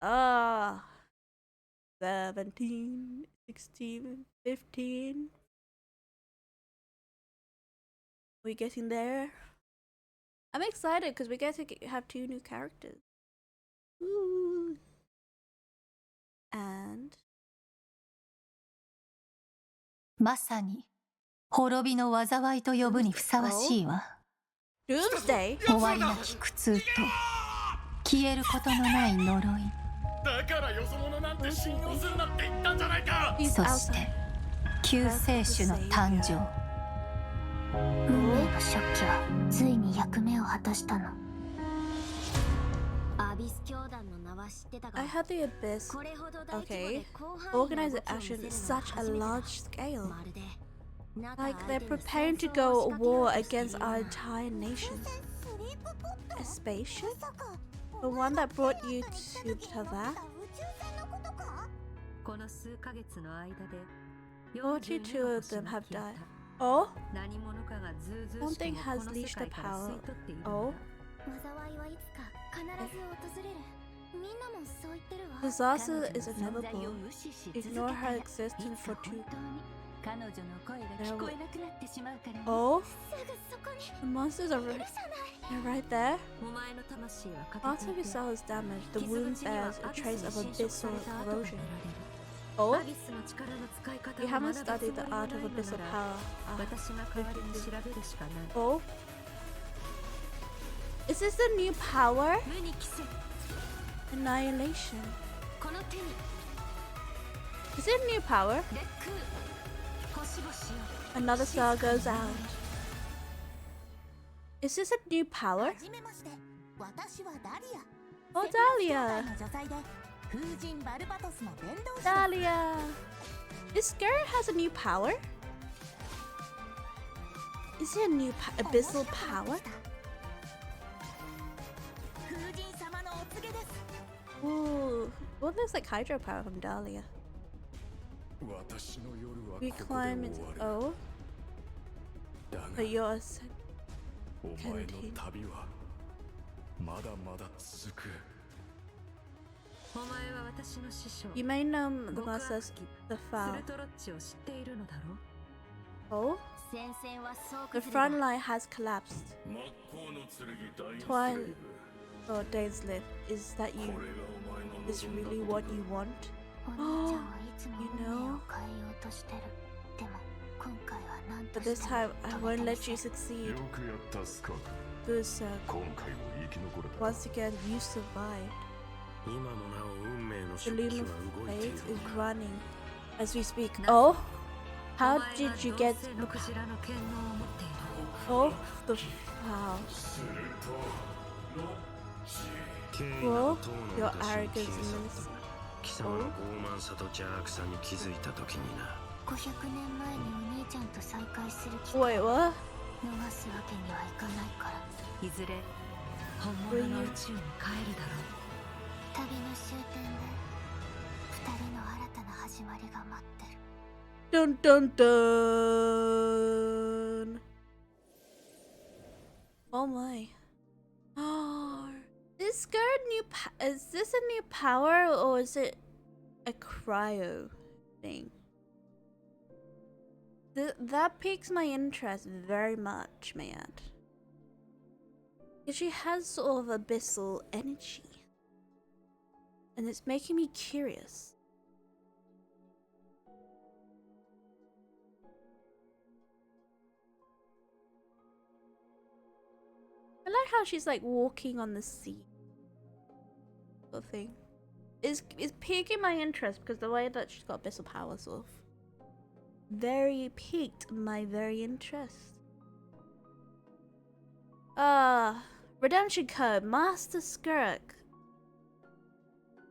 Ah, 17, 16, 15. We getting there? I'm excited because we get to have 2 new characters. Ooh. And まさに滅びの災いと呼ぶにふさわしいわ。Doomsday? 終わりなき苦痛と消えることのない呪い。だからよそ者なんて信用するなって言ったんじゃないか。そして救世主の誕生。運命の食器はついに役目を果たしたの。アビス教団の名は知ってたが、 I had the Abyss. Okay. Organized action at such a large scale. Like they're preparing to go to war against our entire nation. A spaceship? The one that brought you to Tava? 42 of them have died. Oh? Something has leashed the power. Oh? Disaster is inevitable. Ignore her existence for 2. Oh? The monsters are right there? After the cell is damaged, the wound bears a trace of abyssal corrosion. Oh? We haven't studied the art of abyssal power. Oh? Is this the new power? Annihilation. Is it a new power? Another star goes out. Is this a new power? Oh, Dahlia! Dahlia! This girl has a new power? Is it a new abyssal power? Ooh, what looks like hydropower from Dahlia? We climb into O. But yours continue. You may know the master's the foul. Oh? The front line has collapsed. Twilight or days live. Is that you? Is really what you want? Oh, you know? But this time, I won't let you succeed. Good sir. Once again, you survived. The loom of fate is running as we speak. Oh? How did you get the... Oh, the... Wow. Well, your arrogance and innocence. Oh? Wait, what? Will you... Dun dun dun! Oh my. Oh, is this a new power or is it a cryo thing? That piques my interest very much, man. Because she has sort of abyssal energy. And it's making me curious. I like how she's like walking on the sea. Sort of thing. It's piquing my interest because the way that she's got abyssal power sort of very piqued my very interest. Redemption code, Master Skirk.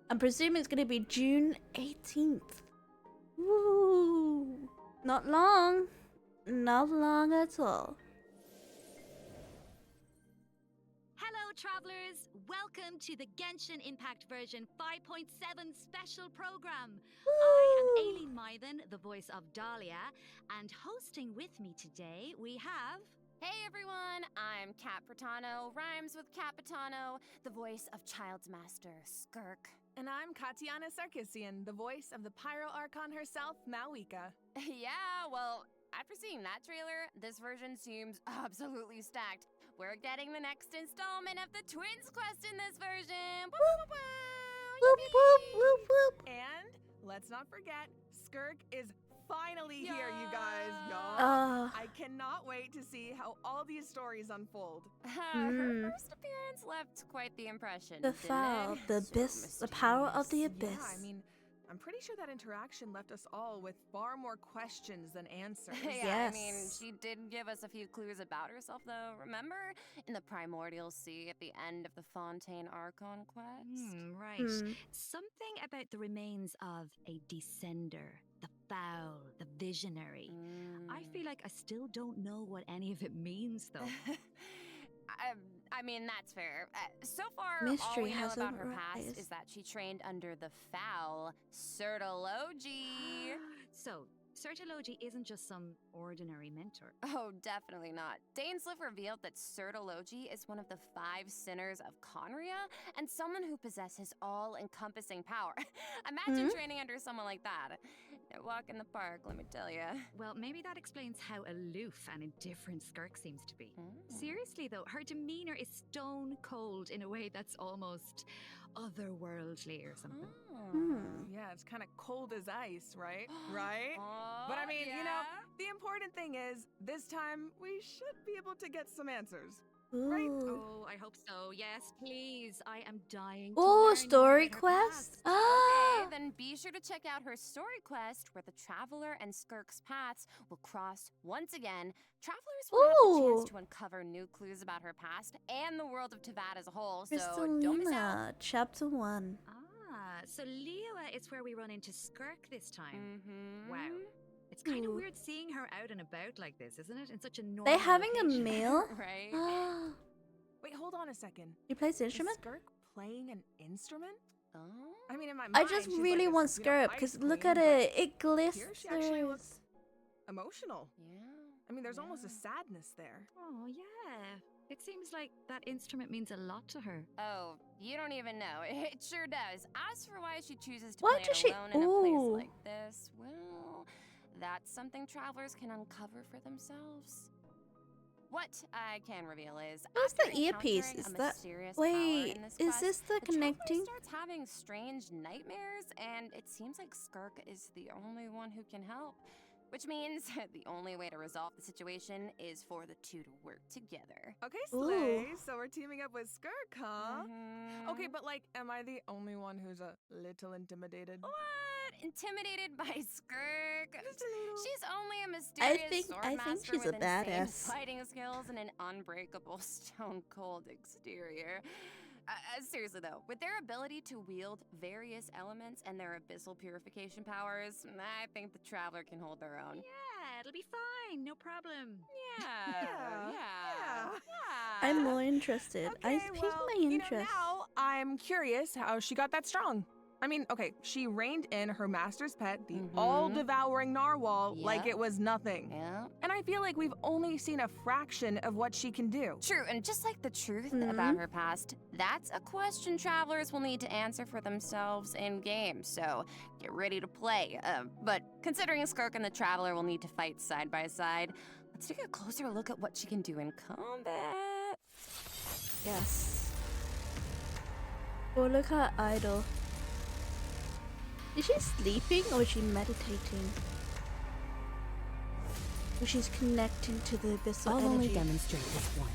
I'm presuming it's gonna be June 18th. Woo! Not long. Not long at all. Hello travelers, welcome to the Genshin Impact version 5.7 special program. I am Aileen Mythen, the voice of Dahlia, and hosting with me today we have... Hey everyone, I'm Kat Pratano, rhymes with Capitano, the voice of Child's Master, Skirk. And I'm Katiana Sarkissian, the voice of the Pyro Archon herself, Malika. Yeah, well, after seeing that trailer, this version seems absolutely stacked. We're getting the next installment of the Twins quest in this version. Woo, woo, woo. Whoop, whoop, whoop, whoop. And let's not forget, Skirk is finally here, you guys. I cannot wait to see how all these stories unfold. Her first appearance left quite the impression. The didn't foul, it? the So abyss, the power of the abyss. Yeah, I mean, I'm pretty sure that interaction left us all with far more questions than answers. Yeah, I mean, Yes. she did give us a few clues about herself, though. Remember? In the Primordial Sea at the end of the Fontaine Archon quest? Right. Hmm. Something about the remains of a descender, the foul, the visionary. I feel like I still don't know what any of it means, though. I mean, that's fair. So far, all Mystery we know has about her past arise. is that she trained under the foul Certology. So, Certology isn't just some ordinary mentor. Oh, definitely not. Dainsliff revealed that Certology is one of the 5 sinners of Conria and someone who possesses all-encompassing power. Imagine training under someone like that. A walk in the park, let me tell you. Well, maybe that explains how aloof and indifferent Skirk seems to be. Seriously, though, her demeanor is stone cold in a way that's almost otherworldly or something. Yeah, it's kind of cold as ice, right? Right? But I mean, you know, yeah? the important thing is, this time we should be able to get some answers. Ooh. Oh, I hope so. Yes, please. I am dying. Oh, to learn more story about her quest. past. Ah. Okay, then be sure to check out her story quest where the Traveler and Skirk's paths will cross once again. Travelers will have the Ooh. chance to uncover new clues about her past and the world of Tavad as a whole, so don't miss out. Crystalina, chapter 1. Ah, so Leoa is where we run into Skirk this time. Mm-hmm. Wow. It's kind of Ooh. weird seeing her out and about like this, isn't it? In such a normal They having a location. meal? Right? Wait, hold on a second. He plays the Is instrument? Skirk playing an instrument? Oh. I mean, in my I mind, just she's really like a, want you know, Skirk ice because look queen, at but it. It Here she actually glisters. looks emotional. Yeah. I mean, there's almost a Yeah. sadness there. Oh, yeah. It seems like that instrument means a lot to her. Oh, you don't even know. It sure does. As for why she chooses to Why play does it she- alone in a Ooh. place like this, well, that's something travelers can uncover for themselves. What I can reveal is, Where's after the earpiece? encountering Is a that- mysterious power Wait, in this is quest, this the traveler connecting? starts having strange nightmares, and it seems like Skirk is the only one who can help. Which means the only way to resolve the situation is for the two to work together. Okay, Ooh. Slay. So we're teaming up with Skirk, huh? Mhm. Okay, but like, am I the only one who's a little intimidated? What? Intimidated by Skirk? Just a little. She's only a mysterious think swordmaster she's a with insane badass. fighting skills and an unbreakable stone cold exterior. Seriously though, with their ability to wield various elements and their abyssal purification powers, I think the Traveler can hold their own. Yeah, it'll be fine. No problem. Yeah. I'm more interested. I Okay, piqued well, my interest. You know, now I'm curious how she got that strong. I mean, okay, she reined in her master's pet, the all-devouring narwhal, like Yep. it was nothing. Yeah. And I feel like we've only seen a fraction of what she can do. True, and just like the truth about her past, that's a question travelers will need to answer for themselves in game. So get ready to play. But considering Skirk and the Traveler will need to fight side by side, let's take a closer look at what she can do in combat. Yes. Oh, look at her idol. Is she sleeping or is she meditating? Or she's connecting to the abyssal energy. demonstrate this one.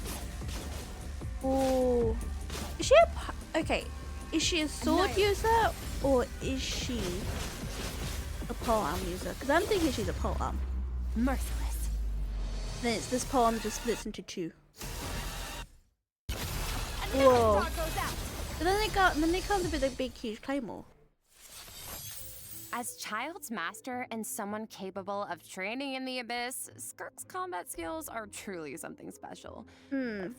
Oh, is she okay? Is she a sword user or is she a polearm user? Because I'm thinking she's a polearm. Merciless. Then it's this polearm just splits into 2. Whoa! And then they come with a big, huge claymore. As Child's Master and someone capable of training in the Abyss, Skirk's combat skills are truly something special.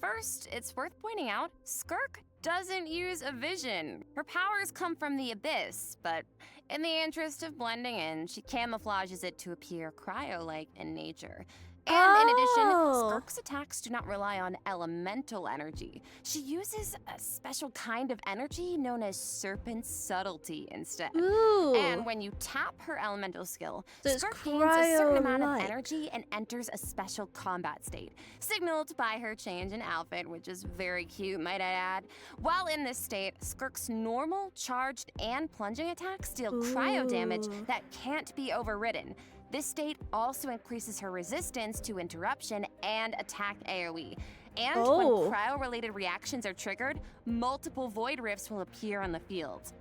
First, it's worth pointing out, Skirk doesn't use a vision. Her powers come from the Abyss, but in the interest of blending in, she camouflages it to appear cryo-like in nature. And in addition, Oh. Skirk's attacks do not rely on elemental energy. She uses a special kind of energy known as Serpent Subtlety instead. Ooh. And when you tap her elemental skill, So it's Skirk gains a certain amount of cryo-like. energy and enters a special combat state, signaled by her change in outfit, which is very cute, might I add. While in this state, Skirk's normal, charged, and plunging attacks deal cryo damage Ooh. that can't be overridden. This state also increases her resistance to interruption and attack AoE. And Oh. when cryo-related reactions are triggered, multiple void rifts will appear on the field.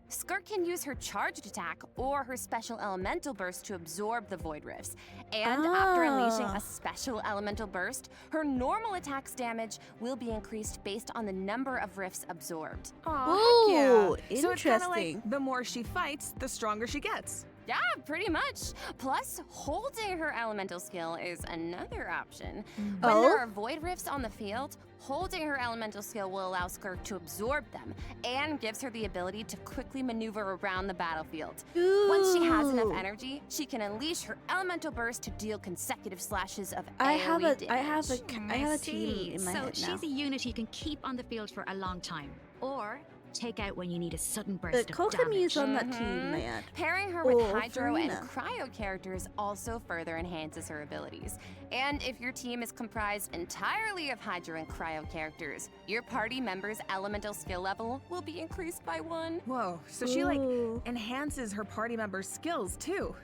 Skirk can use her charged attack or her special elemental burst to absorb the void rifts. And after unleashing Ah. a special elemental burst, her normal attack's damage will be increased based on the number of rifts absorbed. Aw, heck yeah. Ooh, So it's kind of interesting. like the more she fights, the stronger she gets. Yeah, pretty much. Plus, holding her elemental skill is another option. When there Oh? are void rifts on the field, holding her elemental skill will allow Skirk to absorb them and gives her the ability to quickly maneuver around the battlefield. Once she has enough Ooh. energy, she can unleash her elemental burst to deal consecutive slashes of I have AoE a, I have a, damage. I have a see. team in my So head now. she's a unit you can keep on the field for a long time, or take out when you need a sudden burst But of Kokomi is damage. on that team, my ad. Pairing her with Or Hydro and Farina. Cryo characters also further enhances her abilities. And if your team is comprised entirely of Hydro and Cryo characters, your party member's elemental skill level will be increased by 1. Whoa, so she like Ooh. enhances her party members' skills too.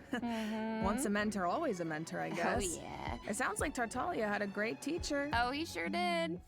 Once a mentor, always a mentor, I guess. Oh yeah. It sounds like Tartaglia had a great teacher. Oh, he sure did.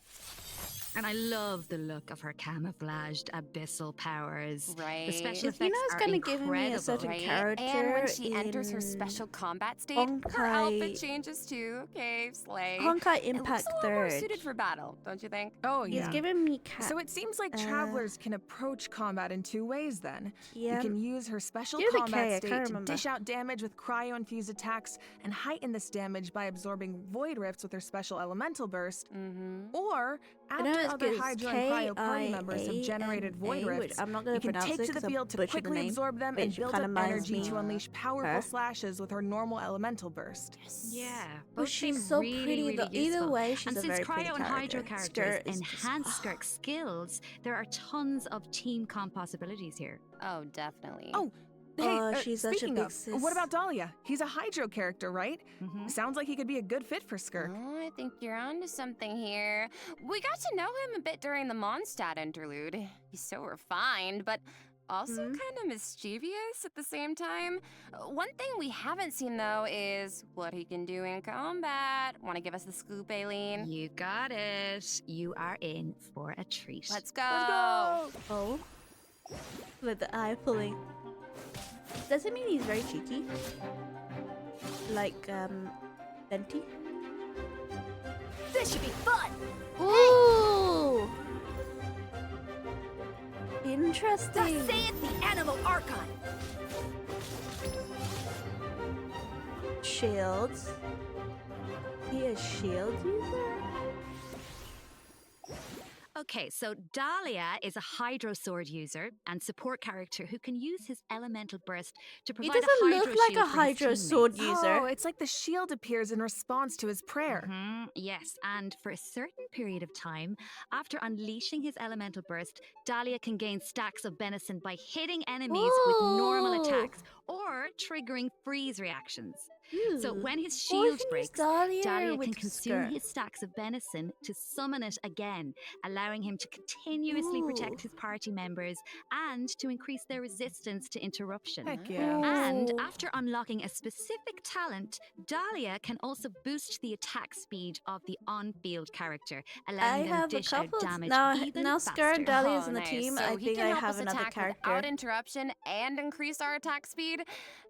And I love the look of her camouflaged abyssal powers. Right. The special If you know effects it's are gonna give me a incredible. certain Right? character And when she enters her in special combat state, her outfit Honkai- changes too. Okay, slay. Honkai It looks Impact a lot more 3rd. suited for battle, don't you think? Oh He's yeah. giving me cat. So it seems like travelers can approach combat in 2 ways then. yeah. You can use her special Do the K, combat I state can't to remember. dish out damage with cryo-infused attacks and heighten this damage by absorbing void rifts with her special elemental burst. Mm-hmm. Or I know after it's other good. Hydro and Cryo party members have generated void which rifts, I'm not gonna you can pronounce take it to the 'cause I field to butchered the quickly name, absorb them and which build kinda up reminds energy me to unleash powerful her. slashes with her normal elemental burst. Yeah, But both she's seem so really, pretty really though. Either useful. way, she's And a since very Cryo pretty and Hydro character. characters Skirt is just- enhance Skirk's skills, there are tons of team comp possibilities here. Oh, definitely. Oh, hey, Oh, she's such a speaking big of, sis. what about Dahlia? He's a Hydro character, right? Mhm. Sounds like he could be a good fit for Skirk. Oh, I think you're onto something here. We got to know him a bit during the Mondstadt interlude. He's so refined, but also kind of mischievous at the same time. One thing we haven't seen, though, is what he can do in combat. Want to give us the scoop, Aileen? You got it. You are in for a treat. Let's go. Oh. With the eye pulling. Does it mean he's very cheeky? Like, Venti? This should be fun! Ooh! Interesting. Say it's the Animal Archon! Shields. He is shield user? Okay, so Dahlia is a Hydro Sword user and support character who can use his elemental burst to He provide doesn't a Hydro look like shield a for his Hydro Sword teammates. user. Oh, it's like the shield appears in response to his prayer. Yes, and for a certain period of time, after unleashing his elemental burst, Dahlia can gain stacks of benison by hitting enemies with normal Ooh. attacks or triggering freeze reactions. So Ooh. when his Or shield we can use breaks, Dahlia Dahlia with can consume skirt. his stacks of benison to summon it again, allowing him to continuously protect Ooh. his party members and to increase their resistance to interruption. Heck yeah. And Ooh. after unlocking a specific talent, Dahlia can also boost the attack speed of the on-field character, I allowing them have to a dish out couple. damage Now, even now faster. Scar and Dahlia is Oh, in the nice. team. So I he think can I help have us another attack character. without interruption and increase our attack speed.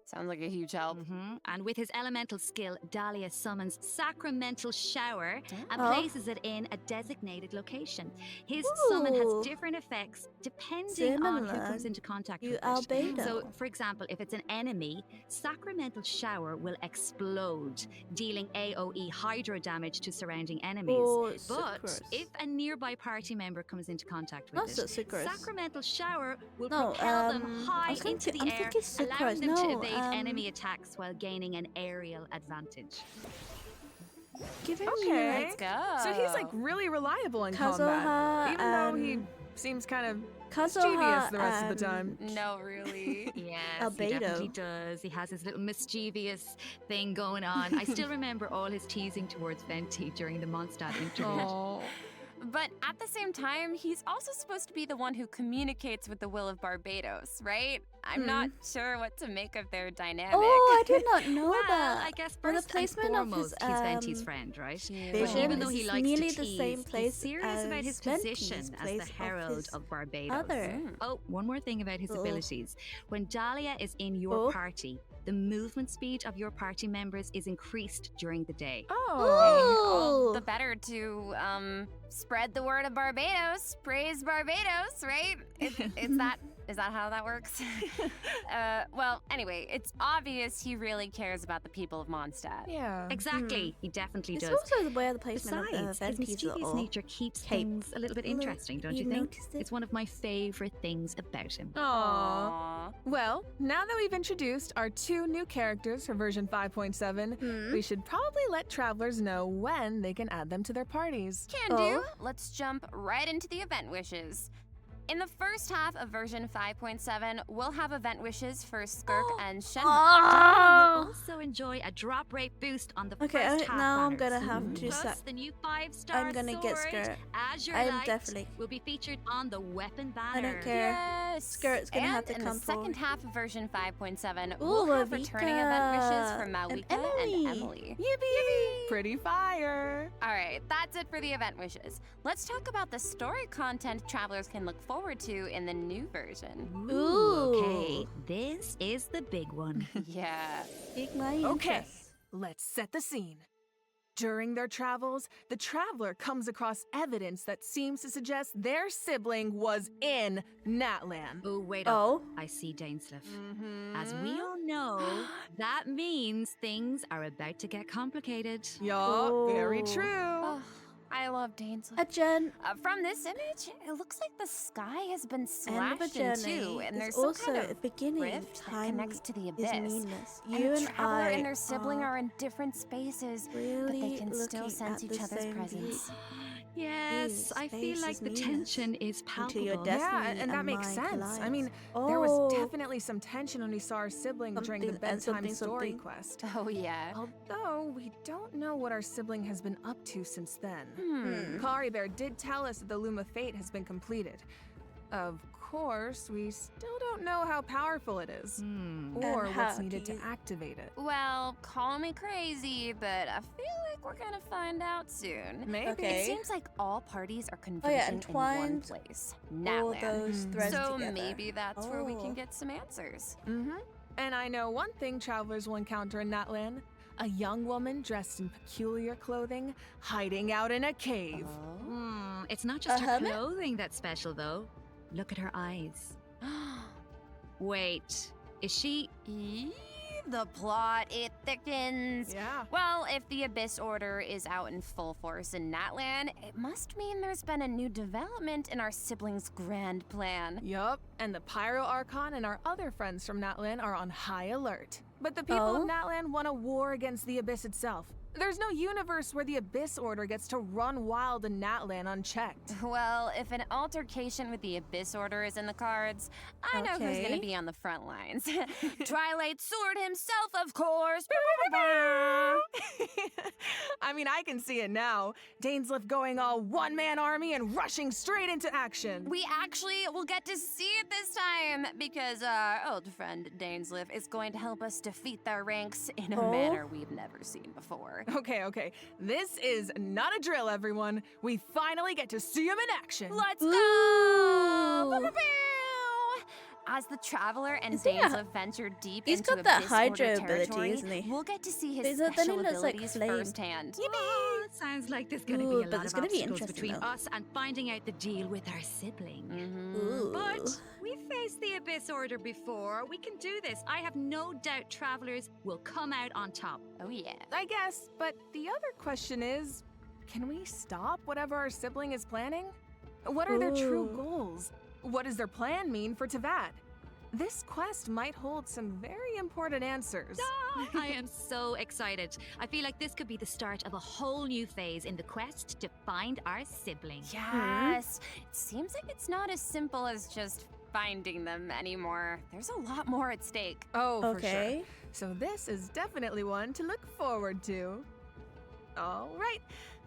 Sounds like a huge help. And with his elemental skill, Dahlia summons Sacramental Shower and Oh. places it in a designated location. His summon Ooh. has different effects depending on who Similar. comes into contact You with it. albedo. So, for example, if it's an enemy, Sacramental Shower will explode, dealing AoE Hydro damage to surrounding enemies. Oh, But Sucrose. if a nearby party member comes into contact with Not it, Sucrose. Sacramental Shower will No, propel them I high was gonna into say- the I'm air, thinking allowing Sucrose. them to No, evade enemy attacks while gaining an aerial advantage. Giving Okay. Let's go. So he's like really reliable in Kazuha combat, even though he and- seems kind of Kazuha mischievous the rest of the and- time. No, really. Yes, Albedo. he definitely does. He has his little mischievous thing going on. I still remember all his teasing towards Venti during the Mondstadt interlude. Oh. But at the same time, he's also supposed to be the one who communicates with the will of Barbados, right? I'm not sure what to make of their dynamic. Oh, I did not know Well, that. I guess Well, the first and placement of his, foremost, he's Venti's friend, right? vision Even though he is likes nearly to the tease, same place he's serious about his as Venti's position as place the of herald his of Barbados. other. Oh, one more thing about his Oh. abilities. When Dahlia is in your Oh. party, the movement speed of your party members is increased during the day. All Ooh. the better to spread the word of Barbados, praise Barbados, right? Is that how that works? Well, anyway, it's obvious he really cares about the people of Mondstadt. Yeah. Exactly, he definitely It's does. also where the placement Besides, of his Venti's mischievous little nature keeps cape. things a little bit Look, interesting, don't you you think? noticed it? It's one of my favorite things about him. Aww. Aw. Well, now that we've introduced our 2 new characters for version 5.7, we should probably let travelers know when they can add them to their parties. Can do. Let's jump right into the event wishes. In the first half of version 5.7, we'll have event wishes for Skirk and Shenmue. Dahlia will also enjoy a drop rate boost on the Okay, first half now I'm banners. gonna have to Plus, set. the new 5-star I'm gonna get sword, Skirt. Azure I'm Light, definitely- will be featured on the weapon I banner. don't care. Yes. Skirt's gonna have and to in come the second forward. half of version 5.7, Ooh, we'll have returning event wishes Mavika for and Mawika Emily. and Emily. Yippee! Pretty fire! All right, that's it for the event wishes. Let's talk about the story content travelers can look forward to in the new version. Ooh. Okay, this is the big one. Yeah. Pique my Okay, interest. let's set the scene. During their travels, the traveler comes across evidence that seems to suggest their sibling was in Natlan. Oh, wait Oh. up. I see Dainsleif. As we all know, that means things are about to get complicated. Yeah, very Oh. true. Oh, I love Dainsleif. A Jen From this image, it looks like the sky has been end of a slashed in journey two, and is there's some also kind a of beginning. rift that Time connects to the is abyss. meaningless. And You the and traveler I and their sibling are are in different spaces, but really they can still looking sense at each the other's same presence. Yes, I feel space like is the meaningless tension is until your palpable. destiny Yeah, and that and makes mine sense. I collides. mean, there was Oh. definitely some tension when we saw our sibling during the Something and bedtime something, story something. quest. Oh, yeah. Although we don't know what our sibling has been up to since then. Hmm. Kari Bear did tell us that the Loom of Fate has been completed. Of course, we still don't know how powerful it is, or And what's how needed do to you- activate it. Well, call me crazy, but I feel like we're gonna find out soon. Maybe. Okay. It seems like all parties are Oh converging yeah, in one entwined place, all Natlan. those threads So together. maybe that's where we Oh. can get some answers. Mm-hmm. And I know one thing travelers will encounter in Natlan. A young woman dressed in peculiar clothing, hiding out in a cave. It's not just A her hermit? clothing that's special, though. Look at her eyes. Wait, is she... Eee, the plot, it thickens. Yeah. Well, if the Abyss Order is out in full force in Natlan, it must mean there's been a new development in our siblings' grand plan. Yup, and the Pyro Archon and our other friends from Natlan are on high alert. But the people Oh? of Natlan want a war against the Abyss itself. There's no universe where the Abyss Order gets to run wild in Natlan unchecked. Well, if an altercation with the Abyss Order is in the cards, I know who's Okay. gonna be on the front lines. Twilight Sword himself, of course. I mean, I can see it now. Dainsleif going all one-man army and rushing straight into action. We actually will get to see it this time because our old friend Dainsleif is going to help us defeat their ranks in a Oh? manner we've never seen before. Okay. This is not a drill, everyone. We finally get to see him in action. Let's go! Ooh. Pew, pew, pew! As the traveler and Is he a- Dainsleif venture deep He's into got that Abyss Hydra Order ability, territory, isn't he? we'll get to see his Then he special looks like abilities flame. firsthand. Oh, it sounds like there's going to Ooh, be a but lot it's of gonna be obstacles interesting, between though. us and finding out the deal with our sibling. Mhm. Ooh. But we've faced the Abyss Order before. We can do this. I have no doubt travelers will come out on top. Oh, yeah. I guess, but the other question is, can we stop whatever our sibling is planning? What are their true Ooh. goals? What does their plan mean for Teyvat? this quest might hold some very important answers. I am so excited. I feel like this could be the start of a whole new phase in the quest to find our sibling. Yes. It seems like it's not as simple as just finding them anymore. There's a lot more at stake. Oh, for Okay. sure. So this is definitely one to look forward to. All right.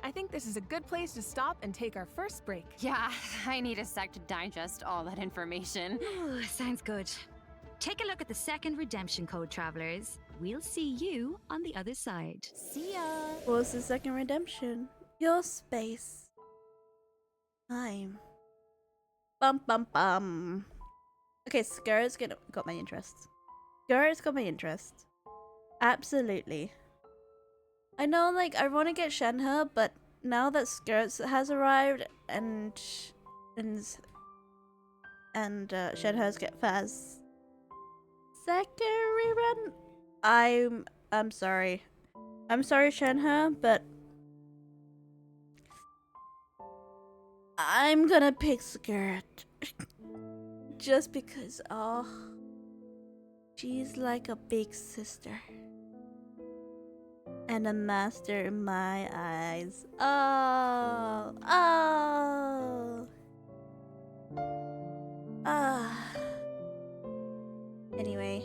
I think this is a good place to stop and take our first break. Yeah, I need a sec to digest all that information. Ooh, sounds good. Take a look at the second redemption code, travelers. We'll see you on the other side. See ya. What's the second redemption? Your space. Time. Bum bum bum. Okay, Scarlet's got my interest. Scarlet's got my interest. Absolutely. I know, like, I want to get Shenhe, but now that Skirts has arrived and Shenhe's get Faz second rerun, I'm sorry. I'm sorry, Shenhe, but I'm gonna pick Skirt. Just because, oh, she's like a big sister. And a master in my eyes. Oh. Anyway.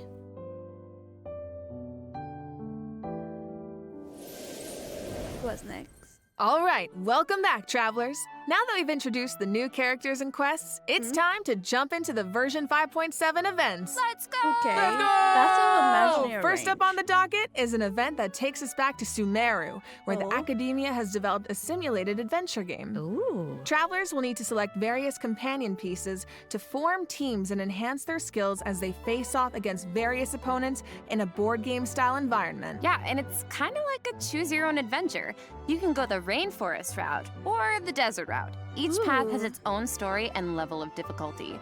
What's next? All right, welcome back, travelers. Now that we've introduced the new characters and quests, it's time to jump into the version 5.7 events. Let's go. Okay. Let's go! That's all imaginary. First up on the docket is an event that takes us back to Sumeru, where the Academia has developed a simulated adventure game. Ooh. Travelers will need to select various companion pieces to form teams and enhance their skills as they face off against various opponents in a board game style environment. Yeah, and it's kind of like a choose your own adventure. You can go the rainforest route or the desert route. Each path has its own story and level of difficulty.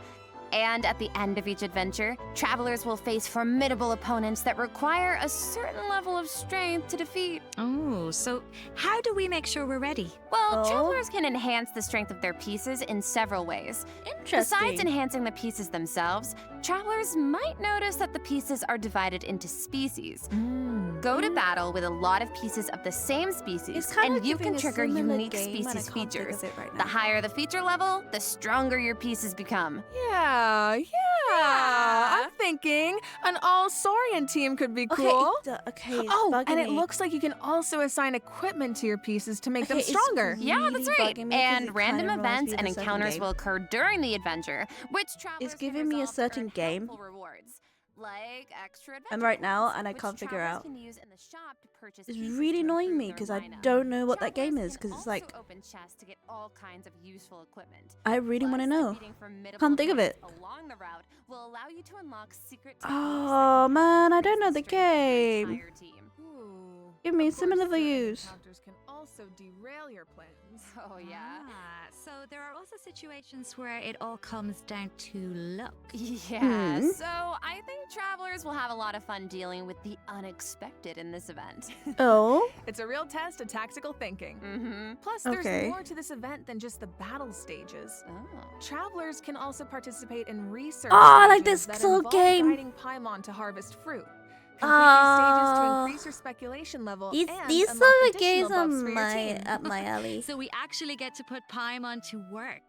And at the end of each adventure, travelers will face formidable opponents that require a certain level of strength to defeat. Oh, so how do we make sure we're ready? Well, travelers can enhance the strength of their pieces in several ways. Interesting. Besides enhancing the pieces themselves, travelers might notice that the pieces are divided into species. Go to battle with a lot of pieces of the same species, It's kinda and you giving can a trigger similar unique game, and I species can't think features. of it right The now. higher the feature level, the stronger your pieces become. Yeah. I'm thinking an all-Saurian team could be cool. Okay, it's Oh, bugging and it me. looks like you can also assign equipment to your pieces to make them Okay, it's stronger. Yeah, that's really right. bugging me 'cause And it random kinda reminds events me of and the second encounters game. will occur during the adventure, which travelers can giving me a resolve to certain earn game. helpful rewards, like extra adventure And right now, points, and I which can't figure travelers out. can use in the shop to purchase It's pieces really to annoying improve me their because I lineup. don't know what that game Travelers is can because it's also like open chests to get all kinds of useful equipment. I really want to Plus, know. defeating formidable Can't think of it. opponents along the route will allow you to unlock secret Oh man, I don't know the techniques that increase game. your entire team. Ooh. Give me Of some course, of the certain use. encounters can also derail your plans. Oh yeah. So there are also situations where it all comes down to luck. Yeah, so I think travelers will have a lot of fun dealing with the unexpected in this event. Oh, It's a real test of tactical thinking. Mm-hmm. Plus, Okay. there's more to this event than just the battle stages. Oh. Travelers can also participate in research. Oh, I like stages this that little involve game. guiding Paimon to harvest fruit. Complete these stages to increase your speculation level these and these unlock sort of additional games are buffs for your team. up my alley. So we actually get to put Paimon to work.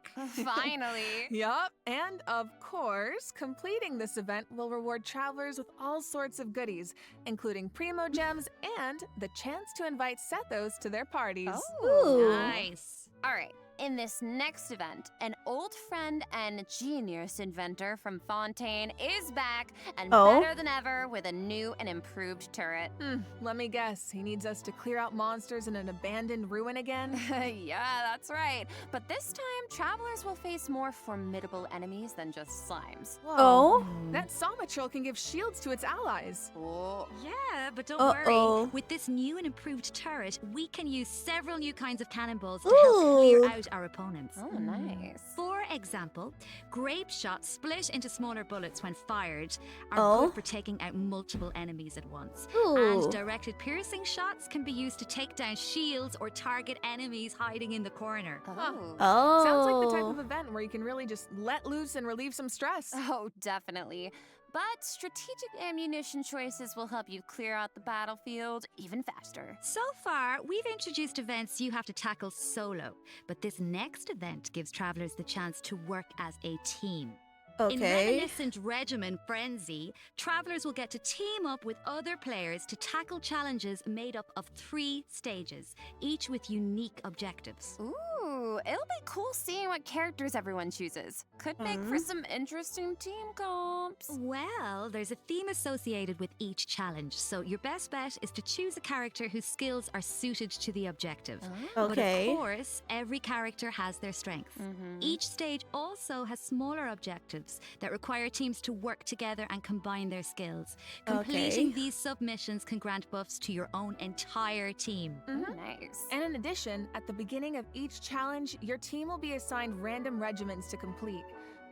Finally. Yup, and of course, completing this event will reward travelers with all sorts of goodies, including primo gems and the chance to invite Sethos to their parties. Ooh. Nice. All right. In this next event, an old friend and genius inventor from Fontaine is back and better than ever with a new and improved turret. Let me guess, he needs us to clear out monsters in an abandoned ruin again? Yeah, that's right. But this time, travelers will face more formidable enemies than just slimes. Whoa. Oh, That Sama troll can give shields to its allies. Oh. Yeah, but don't Uh-oh. worry. With this new and improved turret, we can use several new kinds of cannonballs to help clear Ooh. out our opponents. Oh, nice. For example, grape shots split into smaller bullets when fired are Oh. good for taking out multiple enemies at once. Ooh. And directed piercing shots can be used to take down shields or target enemies hiding in the corner. Oh. oh. Sounds like the type of event where you can really just let loose and relieve some stress. Oh, definitely. but strategic ammunition choices will help you clear out the battlefield even faster. So far, we've introduced events you have to tackle solo, but this next event gives travelers the chance to work as a team. In Okay. Reminiscent Regimen Frenzy, travelers will get to team up with other players to tackle challenges made up of 3 stages, each with unique objectives. Ooh, it'll be cool seeing what characters everyone chooses. Could make for some interesting team comps. Well, there's a theme associated with each challenge, so your best bet is to choose a character whose skills are suited to the objective. Okay. But of course, every character has their strengths. Each stage also has smaller objectives that require teams to work together and combine their skills. Completing Okay. these submissions can grant buffs to your own entire team. Nice. And in addition, at the beginning of each challenge, your team will be assigned random regiments to complete.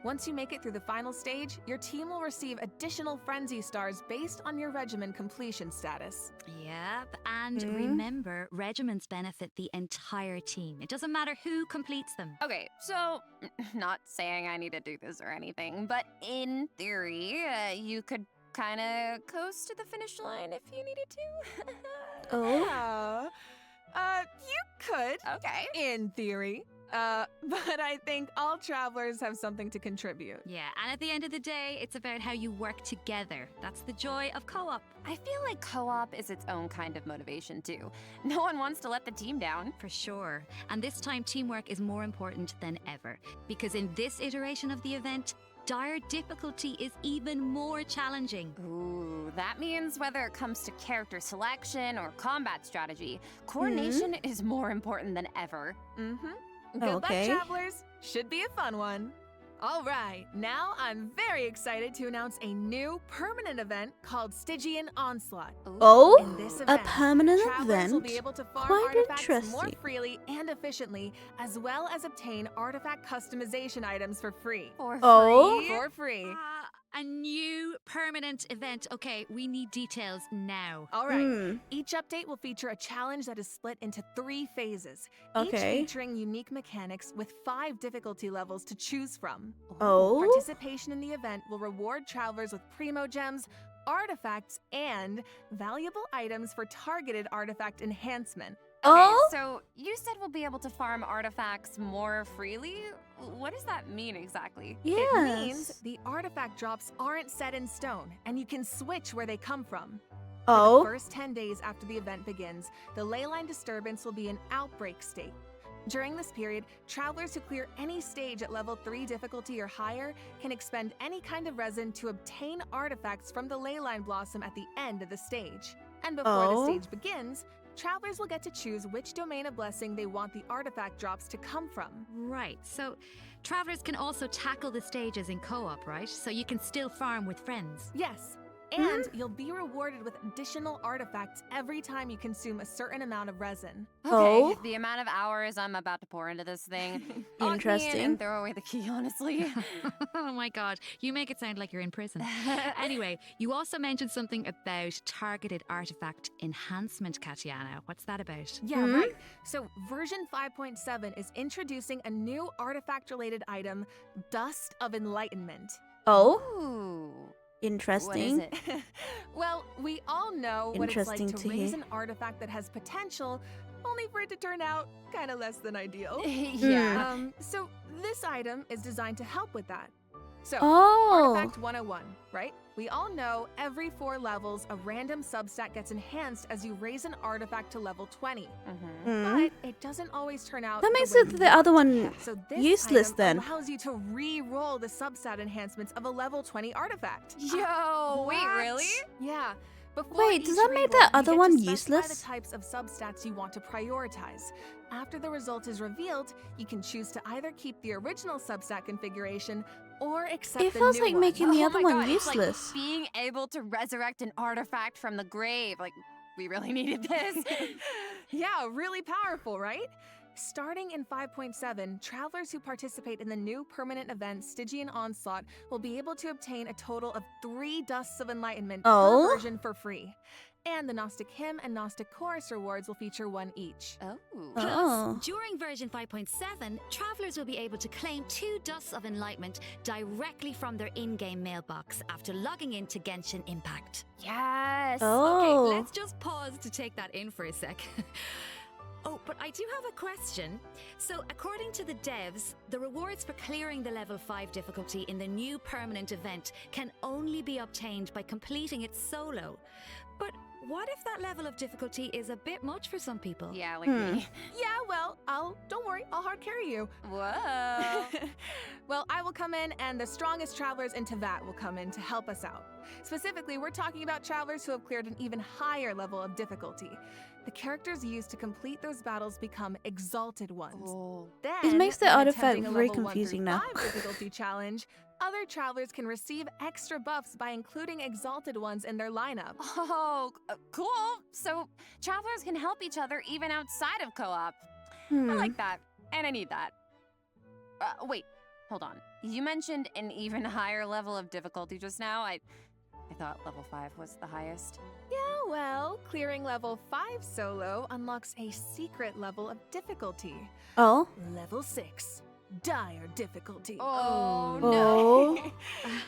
Once you make it through the final stage, your team will receive additional frenzy stars based on your regimen completion status. Yep, and remember, regiments benefit the entire team. It doesn't matter who completes them. Okay, so not saying I need to do this or anything, but in theory, you could kind of coast to the finish line if you needed to. Oh. You could, Okay. in theory. But I think all travelers have something to contribute. Yeah, and at the end of the day, it's about how you work together. That's the joy of co-op. I feel like co-op is its own kind of motivation too. No one wants to let the team down. For sure. And this time, teamwork is more important than ever. Because in this iteration of the event, dire difficulty is even more challenging. Ooh, that means whether it comes to character selection or combat strategy, coordination is more important than ever. Good Okay. luck, travelers. Should be a fun one. All right, now I'm very excited to announce a new permanent event called Stygian Onslaught. Oh, In this a event, permanent travelers will event? be able to farm Quite artifacts more interesting. freely and efficiently, as well as obtain artifact customization items for free. For free. Oh. For free. A new permanent event. Okay, we need details now. All right. Each update will feature a challenge that is split into 3 phases, each Okay. featuring unique mechanics with 5 difficulty levels to choose from. Oh. Participation in the event will reward travelers with primo gems, artifacts, and valuable items for targeted artifact enhancement. Okay, Oh. so you said we'll be able to farm artifacts more freely? What does that mean exactly? Yes. It means the artifact drops aren't set in stone, and you can switch where they come from. For Oh. the first 10 days after the event begins, the leyline disturbance will be in outbreak state. During this period, travelers who clear any stage at level 3 difficulty or higher can expend any kind of resin to obtain artifacts from the leyline blossom at the end of the stage. And before Oh. the stage begins, travelers will get to choose which domain of blessing they want the artifact drops to come from. Right, so travelers can also tackle the stages in co-op, right? So you can still farm with friends. Yes. And you'll be rewarded with additional artifacts every time you consume a certain amount of resin. Okay, Oh. the amount of hours I'm about to pour into this thing. Lock me in Interesting. and throw away the key, honestly. Oh my god, you make it sound like you're in prison. Anyway, you also mentioned something about targeted artifact enhancement, Katiana. What's that about? Yeah, right. So, version 5.7 is introducing a new artifact-related item, Dust of Enlightenment. Oh. Ooh. Interesting. What is it? Well, we all know what it's like Interesting to to raise hear. an artifact that has potential, only for it to turn out kind of less than ideal. Yeah. So this item is designed to help with that. So, Oh. Artifact 101, right? We all know every 4 levels, a random substat gets enhanced as you raise an artifact to level 20. But it doesn't always turn out That the makes way it you the want. other one So this useless item then. allows you to re-roll the substat enhancements of a level 20 artifact. Yo, wait, What? really? Yeah. Before Wait, does each that make reroll, that you other get one to specify useless? the types of substats you want to prioritize. After the result is revealed, you can choose to either keep the original substat configuration or accept It the feels new like one. making the Oh other my one God, it's like useless. being able to resurrect an artifact from the grave. Like, we really needed this. Yeah, really powerful, right? Starting in 5.7, travelers who participate in the new permanent event Stygian Onslaught will be able to obtain a total of 3 Dusts of Enlightenment Oh. per version for free. and the Gnostic Hymn and Gnostic Chorus rewards will feature one each. Oh. Oh. During version 5.7, travelers will be able to claim 2 Dusts of Enlightenment directly from their in-game mailbox after logging into Genshin Impact. Yes. Oh. Okay, let's just pause to take that in for a sec. Oh, but I do have a question. So, according to the devs, the rewards for clearing the level 5 difficulty in the new permanent event can only be obtained by completing it solo. But what if that level of difficulty is a bit much for some people? Yeah, like me. Yeah, well, don't worry, I'll hard carry you. Whoa. Well, I will come in, and the strongest travelers in Tevat will come in to help us out. Specifically, we're talking about travelers who have cleared an even higher level of difficulty. The characters used to complete those battles become exalted ones. Oh. Then, This makes the when artifact attempting a very level 1 through confusing now. 5 difficulty challenge, other travelers can receive extra buffs by including exalted ones in their lineup. Oh, cool. So travelers can help each other even outside of co-op. I like that, and I need that. Wait, hold on. You mentioned an even higher level of difficulty just now. I thought level 5 was the highest. Yeah, well, clearing level 5 solo unlocks a secret level of difficulty. Oh. Level 6. Dire difficulty. Oh, Oh.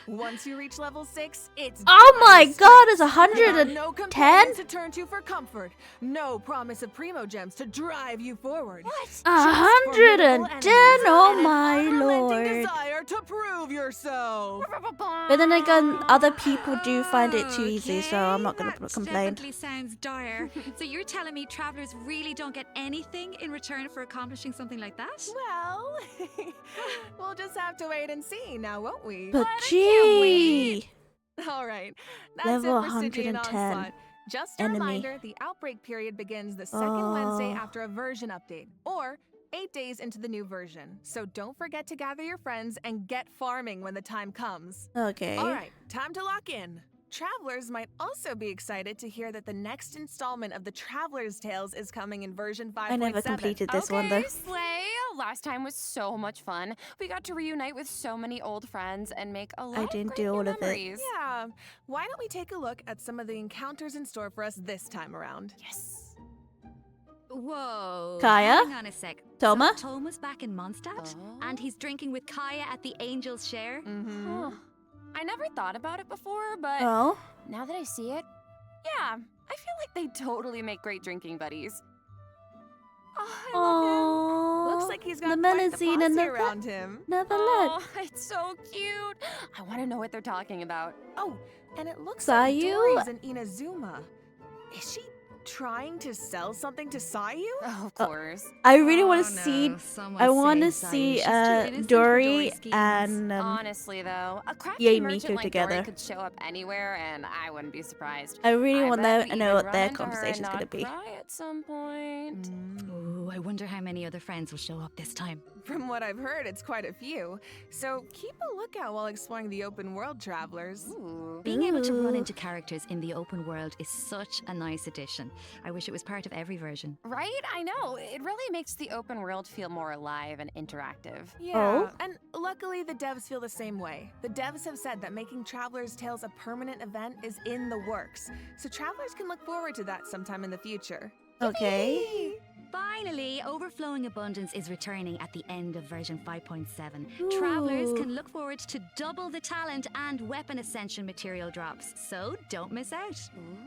Once you reach level 6, it's Oh my dire god, it's There are no 110? companions to turn to for comfort. No promise of primo gems to drive you forward. What? 110, oh my lord. Desire to prove yourself. But then again, other people do find it too easy, so I'm not gonna That complain. definitely sounds dire. So you're telling me travelers really don't get anything in return for accomplishing something like that? Well, we'll just have to wait and see now, won't we? But can't gee. All right, that's Level it for Stygian 110. Onslaught. Just a Enemy. reminder, the outbreak period begins the second Wednesday after a version update, or 8 days into the new version. So don't forget to gather your friends and get farming when the time comes. Okay. All right, time to lock in. Travelers might also be excited to hear that the next installment of the Traveler's Tales is coming in version 5.7. I never completed this one though. Slay! Last time was so much fun. We got to reunite with so many old friends and make a lot I of didn't great do new all of it. memories. Yeah, why don't we take a look at some of the encounters in store for us this time around? Yes. Whoa. Kaya? Hang on a sec. Toma? So Toma's back in Mondstadt? Oh. And he's drinking with Kaya at the Angel's Share? Mm-hmm. Huh. I never thought about it before, but Oh. now that I see it, yeah, I feel like they totally make great drinking buddies. Oh, I love him. Oh. Looks like he's got the quite the Melusine posse and the around him. Neverland. Oh, it's so cute. I want to know what they're talking about. Oh, and it looks Sayu? like Dory's in Inazuma. Is she trying to sell something to Sayu? Oh, of course. I really Oh, want to no, see. someone I want to say see Sayu. She's too innocent for Dory Dory's schemes. and Honestly, though, a crafty Yay, merchant Miku like together. Dory could show up anywhere, and I wouldn't be surprised. I really want bet to we know even what run their into her and conversation's gonna not be. cry at some point. Ooh, I wonder how many other friends will show up this time. From what I've heard, it's quite a few. So keep a lookout while exploring the open world, travelers. Ooh. Being able to run Ooh. into characters in the open world is such a nice addition. I wish it was part of every version. Right? I know. It really makes the open world feel more alive and interactive. Yeah, Oh? and luckily the devs feel the same way. The devs have said that making Traveler's Tales a permanent event is in the works, so travelers can look forward to that sometime in the future. Okay. Finally, Overflowing Abundance is returning at the end of version 5.7. Travelers Ooh. can look forward to double the talent and weapon ascension material drops, so don't miss out.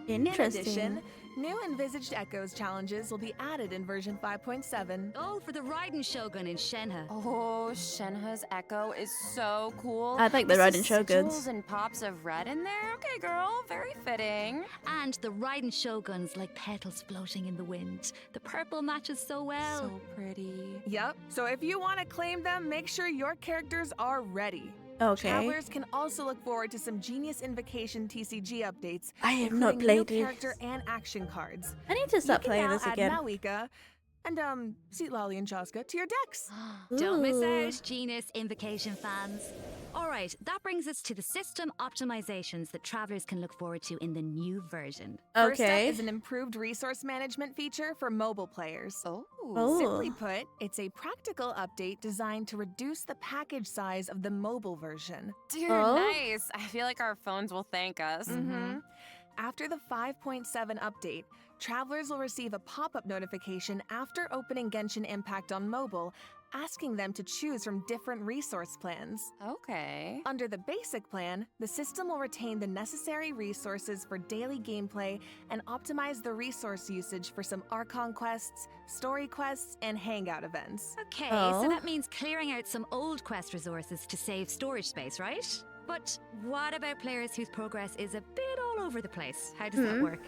In Interesting. addition, new Envisaged Echoes challenges will be added in version 5.7. Oh, for the Raiden Shogun in Shenhe. Oh, Shenhe's Echo is so cool. I like the With Raiden Shoguns. sigils and pops of red in there. Okay, girl, very fitting. And the Raiden Shoguns like petals floating in the wind. The purple matches so well. So pretty. Yep, so if you want to claim them, make sure your characters are ready. Okay. Travelers can also look forward to some Genius Invocation TCG updates. I have not including played new it. character and action cards. I need to start you can playing now this add again. Malika and Seat Lolly and Chaska to your decks. Don't miss Ooh. out, Genius Invocation fans. All right, that brings us to the system optimizations that travelers can look forward to in the new version. First up Okay. is an improved resource management feature for mobile players. Oh. Oh. Simply put, it's a practical update designed to reduce the package size of the mobile version. Dude, Oh? nice. I feel like our phones will thank us. Mm-hmm. After the 5.7 update, travelers will receive a pop-up notification after opening Genshin Impact on mobile, asking them to choose from different resource plans. Okay. Under the basic plan, the system will retain the necessary resources for daily gameplay and optimize the resource usage for some Archon quests, story quests, and hangout events. Okay, Oh. so that means clearing out some old quest resources to save storage space, right? But what about players whose progress is a bit all over the place? How does that work?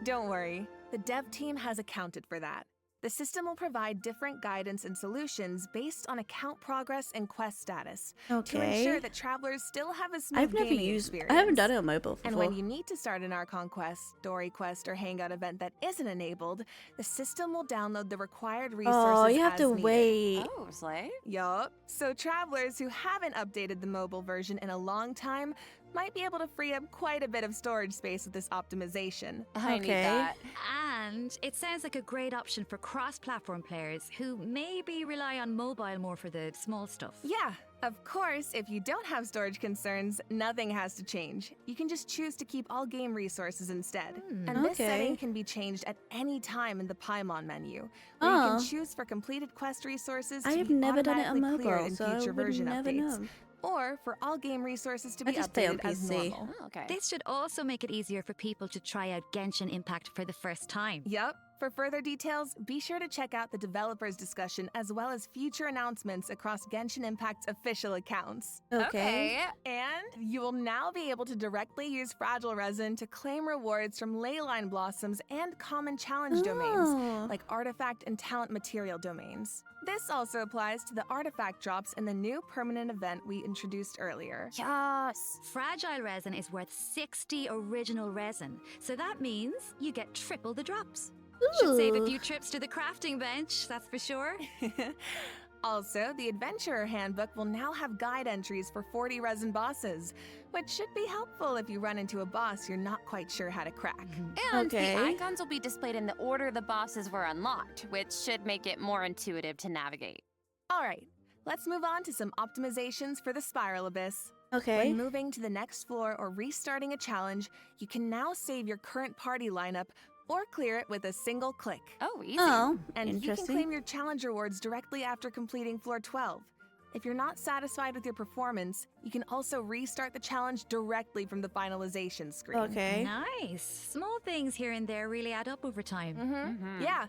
Don't worry, the dev team has accounted for that. The system will provide different guidance and solutions based on account progress and quest status to Okay. ensure that travelers still have a smooth I've never gaming used. experience. I haven't done it on mobile before. And when you need to start an Archon quest, story quest, or hangout event that isn't enabled, the system will download the required resources. Oh, you have as to needed. wait. Oh, Slay. Yup. So travelers who haven't updated the mobile version in a long time might be able to free up quite a bit of storage space with this optimization. I need Okay. that. And it sounds like a great option for cross-platform players who maybe rely on mobile more for the small stuff. Yeah, of course, if you don't have storage concerns, nothing has to change. You can just choose to keep all game resources instead. And this Okay. setting can be changed at any time in the Paimon menu, where you Oh. can choose for completed quest resources I to have be never done it on automatically cleared mobile, in so I future would version never updates, know. or for all game resources to I be just play on updated as PC. normal. Oh, okay. This should also make it easier for people to try out Genshin Impact for the first time. Yup. For further details, be sure to check out the developers' discussion as well as future announcements across Genshin Impact's official accounts. Okay. And you will now be able to directly use Fragile Resin to claim rewards from Leyline Blossoms and common challenge domains, Oh. like artifact and talent material domains. This also applies to the artifact drops in the new permanent event we introduced earlier. Yes. Fragile resin is worth 60 original resin, so that means you get triple the drops. Should save a Ooh. few trips to the crafting bench, that's for sure. Also, the Adventurer Handbook will now have guide entries for 40 resin bosses, which should be helpful if you run into a boss you're not quite sure how to crack. And Okay. the icons will be displayed in the order the bosses were unlocked, which should make it more intuitive to navigate. All right, let's move on to some optimizations for the Spiral Abyss. Okay. When moving to the next floor or restarting a challenge, you can now save your current party lineup or clear it with a single click. Oh, easy. Oh, And you can interesting. claim your challenge rewards directly after completing floor 12. If you're not satisfied with your performance, you can also restart the challenge directly from the finalization screen. Okay. Nice. Small things here and there really add up over time. Yeah,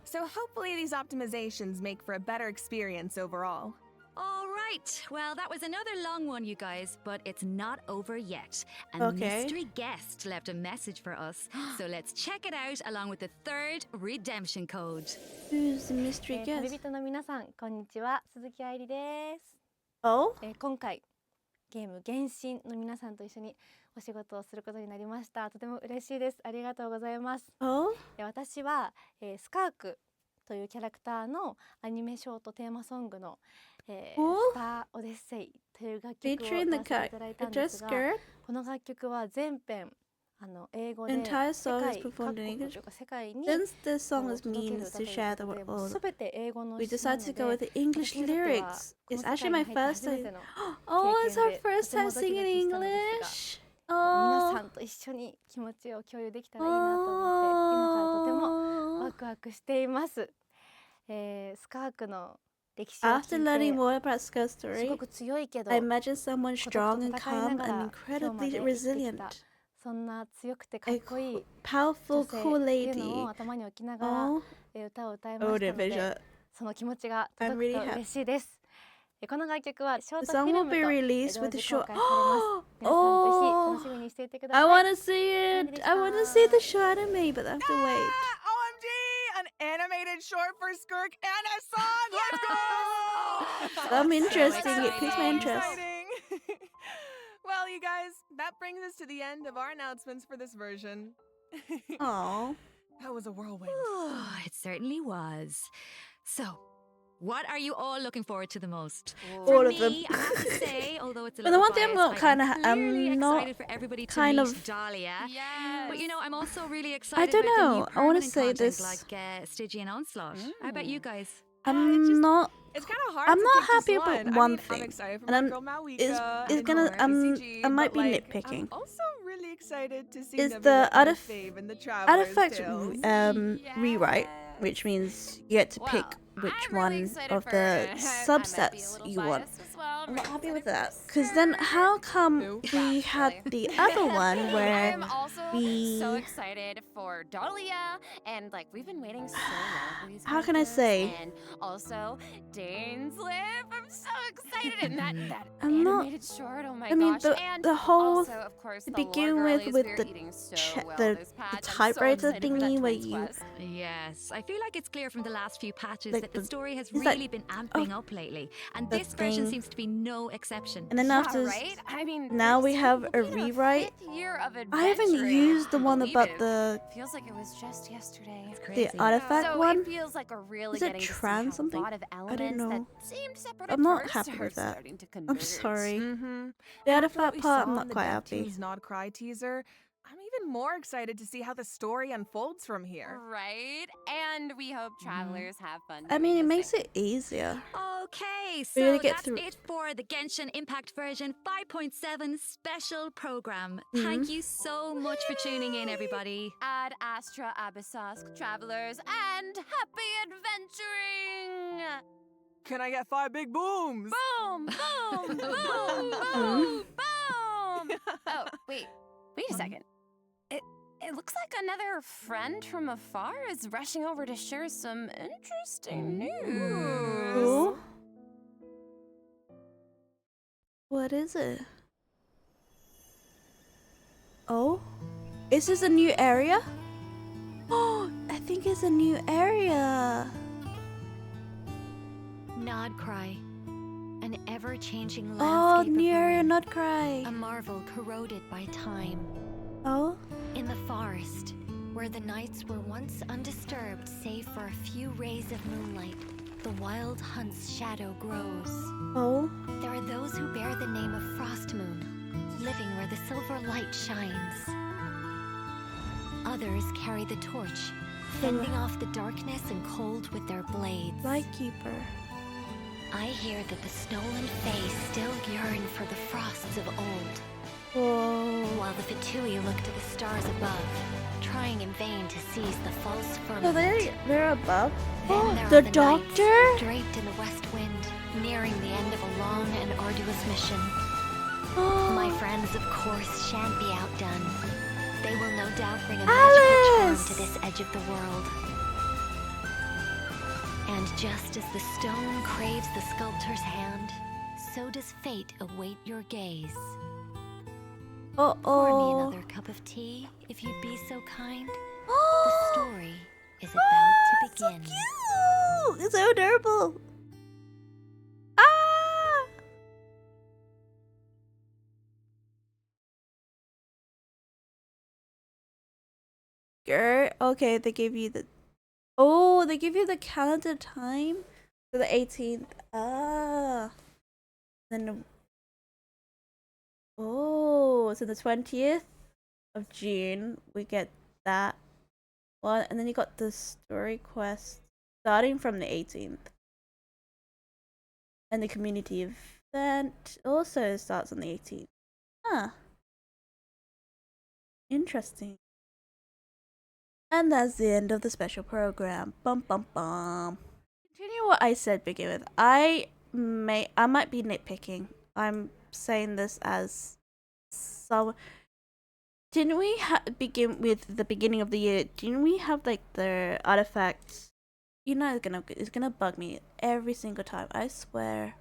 so hopefully these optimizations make for a better experience overall. All right. Well, that was another long one, you guys, but it's not over yet. A Okay. mystery guest left a message for us, so let's check it out along with the third redemption code. Who's the mystery 旅 guest? 人の皆さんこんにちは、鈴木愛理です。 Oh? 今回ゲーム原神の皆さんと一緒にお仕事をすることになりました。とても嬉しいです。ありがとうございます。 Oh? 私は、スカークというキャラクターのアニメショートテーマソングの、おスターオデッセイという楽曲を Featuring 歌 the わせていただいたんで dress すが、 skirt? この楽曲は全編英語で Entire 世 song 界 is 各 performed 国 in とい English. うか世界に Since this song こう is 届け means る歌 to と share いう the ことで、もう world, 全て英語の we 詩な decided の to で、 go with the English 私にとっては lyrics. こ It's の世 actually 界 my に入って first 初め time. ての Oh, it's our 経験で first とても time ドキドキ singing したのですが、 English. 皆さ Oh. んと一緒に気持ちを共有できたらいいなと思って、今からとてもワ Oh. クワクしています。スカークの歴史を聞 After い learning て、 more about Skull's す story, ごく強いけど I imagine someone 孤独と strong and 戦いな calm がら and 今日まで incredibly 生きてき resilient. た、そんな強くてかっ A こいい powerful, 女性 cool っていうのを lady. 頭に置きながら Oh, 歌を歌いま oh, したの the で、 visual. その気持ちが I'm 届く really と happy. 嬉しいです。この楽曲はショー The トフ song ィル will ム be と released 同 with 時 the 公 short. 開されます。皆さんぜひ Oh, 楽しみにしていてくだ I さい。 want to see it. I want to see the short anime, but I have to wait. OMG! An animated short for Skirk and a song! Let's go! I'm interesting. It piques my So interest. exciting. Well, you guys, that brings us to the end of our announcements for this version. Oh. That was a whirlwind. It certainly was. So, what are you all looking forward to the most? All For of me, them. I have to say, although it's a But the little one thing I'm not biased, kinda clearly I'm not excited for everybody to kind meet of- Dahlia. Yes. But you know, I'm also really excited don't about the new know. I wanna permanent say content this- like Stygian Onslaught. How about you guys? I'm not. It's kind of hard I'm to not pick just happy about one one I'm thing, excited for and my I'm- girl Malika it's and gonna- her I ECG, might but, be like, nitpicking. I'm also really excited to see is Navi the let me fave in the Traveler's artifact Tales. rewrite, which means you get to pick which I'm really one excited of for- the I might be a subsets little you want. biased as well. I'm not happy Really with that. excited for Because then how come Ooh. we Wow, had really? the other one where I'm also we... so excited for Dahlia, and like we've been waiting so long for these How can I characters, say? and also Dane's Lip. I'm so excited, and that I'm not- animated short. Oh my I mean, gosh! and the whole... also, of course, to the begin lore with girlies, with we're the eating so well the this patch. I'm so typewriter excited for that thingy where twins you... quest. Yes, I feel like it's clear from the last few patches Like that the story has is that- really been amping up lately, and the this version thing. seems to be no exception. And then Yeah, after... right? I mean, now we pretty have soon a we'll be in our rewrite. 5th year of I haven't adventuring. used the one Believe about it. the Feels like it was just yesterday. It's crazy. artifact So one. it feels like we're really Is it getting to see trans how something? a lot of I don't elements that know. seemed separate I'm at not first happy are with that. starting to I'm converge. sorry. Mm-hmm. The After what artifact we part, saw I'm in not the quite Dev happy. Team's Nod Cry teaser, I'm even more excited to see how the story unfolds from here. Right? And we hope travelers have fun. I mean, it doing the makes same. it easier. Okay, We gotta so get that's through- it for the Genshin Impact version 5.7 special program. Mm-hmm. Thank you so much for tuning in, everybody. Ad Astra Abyssask travelers and happy adventuring! Can I get 5 big booms? Boom! Boom! Boom! Boom! Boom! Oh, wait a second. It looks like another friend from afar is rushing over to share some interesting news. Ooh. What is it? Oh? Is this a new area? Oh, I think it's a new area. Nod Cry, an ever-changing Oh, landscape new of area, ruin, not cry. a marvel corroded by time. Oh? In the forest, where the nights were once undisturbed save for a few rays of moonlight, the wild hunt's shadow grows. Oh? There are those who bear the name of Frost Moon, living where the silver light shines. Others carry the torch, fending off the darkness and cold with their blades. Lightkeeper. I hear that the Snow-Land Fae still yearn for the frosts of old, Whoa. while the Fatui look to the stars above, trying in vain to seize the false So firmament. they're above. Then Oh, there the are the doctor? knights, draped in the west wind, nearing the end of a long and arduous mission. My Oh, friends, of course, shan't be outdone. They will no doubt bring a magical charm Alice! to this edge of the world. And just as the stone craves the sculptor's hand, so does fate await your gaze. Pour me oh. another cup of tea, if you'd be so kind. The story is about to begin. So cute! It's so adorable. Ah! Girl, okay, they gave you the... Oh, they give you the calendar time? To the 18th. Ah. Then... Oh, so the 20th of June, we get that one. And then you got the story quest starting from the 18th. And the community event also starts on the 18th. Huh. Interesting. And that's the end of the special program. Bum bum bum. Continue what I said begin with. I might be nitpicking. I'm saying this as so. Didn't we begin with the beginning of the year? Didn't we have like the artifacts? You know, it's gonna bug me every single time. I swear.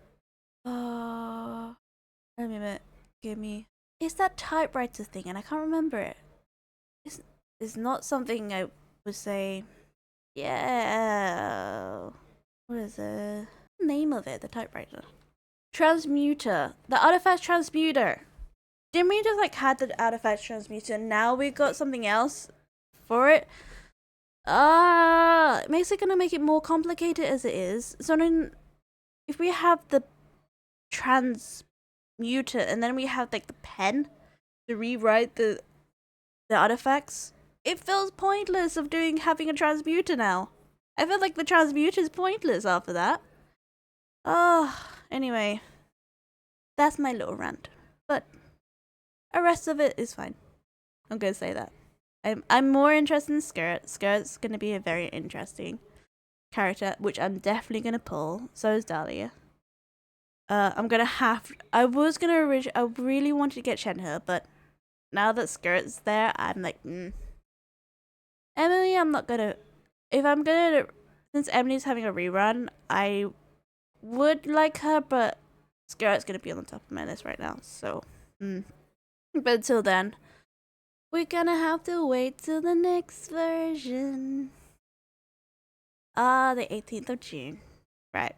Wait a minute. Give me. It's that typewriter thing, and I can't remember it. It's not something I would say. Yeah. What is the name of it? The typewriter. Transmuter. The artifact transmuter. Didn't we just like had the artifact transmuter? Now we got something else for it. It makes it gonna make it more complicated as it is. So then, if we have the transmuter and then we have like the pen to rewrite the artifacts, it feels pointless of having a transmuter now. I feel like the transmuter is pointless after that. Anyway, that's my little rant. But the rest of it is fine. I'm gonna say that. I'm more interested in Skirt. Skirt's gonna be a very interesting character, which I'm definitely gonna pull. So is Dahlia. I'm gonna have. I really wanted to get Shenhe, but now that Skirt's there, I'm like, Emily, I'm not gonna. Since Emily's having a rerun, I would like her, but Skirt's gonna be on the top of my list right now. So, but until then, we're gonna have to wait till the next version. The 18th of June. Right.